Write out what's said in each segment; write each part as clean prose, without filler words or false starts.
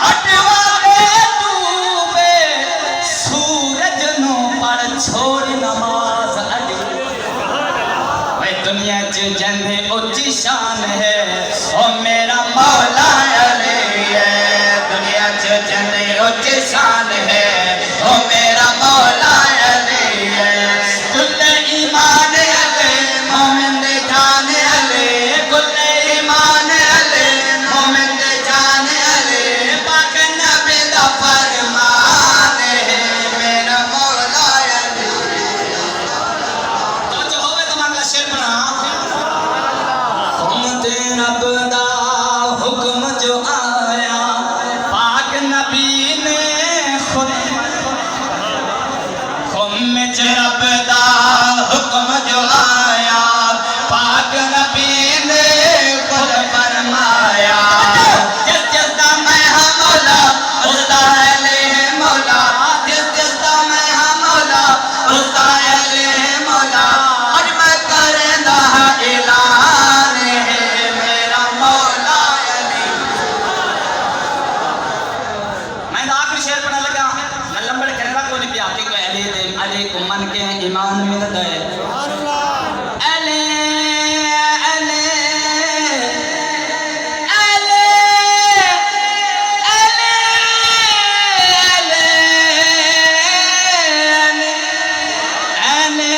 हटवा दे डूबे सूरज नो पढ़ छोड़ नमाज अड़ी भाई दुनिया च जंदे उच्ची शान है ओ मेरा मौला अली है दुनिया च जंदे उच्ची शान है ओ मेरा मौला अली है कुल ईमान अली मोमिन दे जान अली कुल ईमान अली मोमिन दे जान अली पाक नबी दा फरमान है मेरा मौला अली तो जो होवे तो मांगला शेर बना हुम्मते रब दा हुक्म जो आया पाक नबी ने खुद हुम्मते रब दा हुक्म जो आया पाक नबी ने खुद फरमाया जिस जिस दा मैं हां मौला उसदा अली है मौला जिस जिस दा मैं हां मौला उसदा अली है मौला अज मैं करदा ऐलान है मेरा मौला अली मैं आखिरी शेर पढ़ने लगा मैं लंबड़ करना कोई नहीं पिया कि अली को मन के ईमान मिलता है अली अली अली अली अली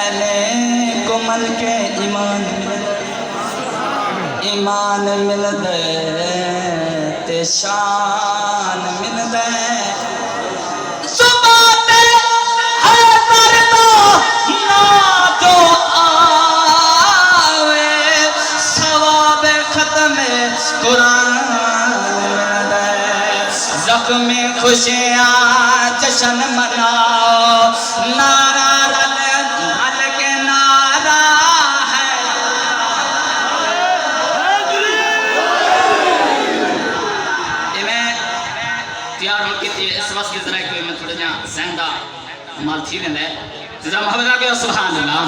अली को मन के ईमान मिलता है ते शान मिलता है में खुशियाँ जश्न मनाओ नारा रल के नारा है मैं तैयार हो के इस वक्त की जरा कोई मैं थोड़ा जा ज़िंदा माल थी वेंदा जरा मोहब्बत के सुभान अल्लाह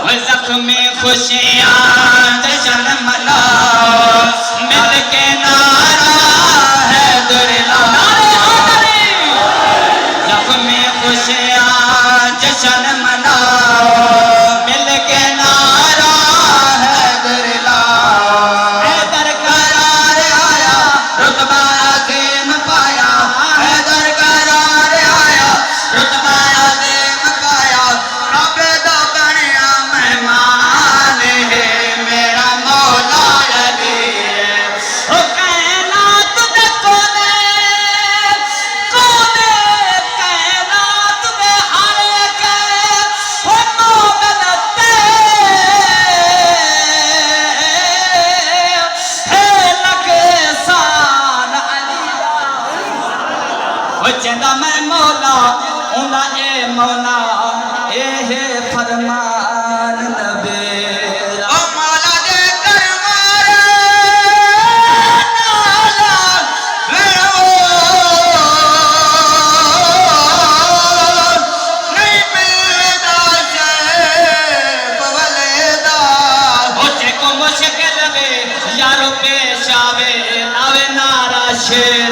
ओए ज़ख्म में खुशियाँ जश्न मनाओ मिल के नारा है जश्न मनाओ मिल के नारा है दुर्ला हैदर करार आया रुतबा अज़ीम पाया हैदर करार आया रुतबा अज़ीम पाया रब दा बनया मेहमान है मेरा मौला अली ओ कायनात दे कोने कायनात दे हर के हो मोमिन ते है लगे सान अली ओ चंदा मैं मौला उंदा ए मौला ए है फरमान नबी ओ मौला दे करमार नाला नहीं मिलदा शैब वलेदा हो को मुश्किल वे यारो पेश आवे लावे नारा शेर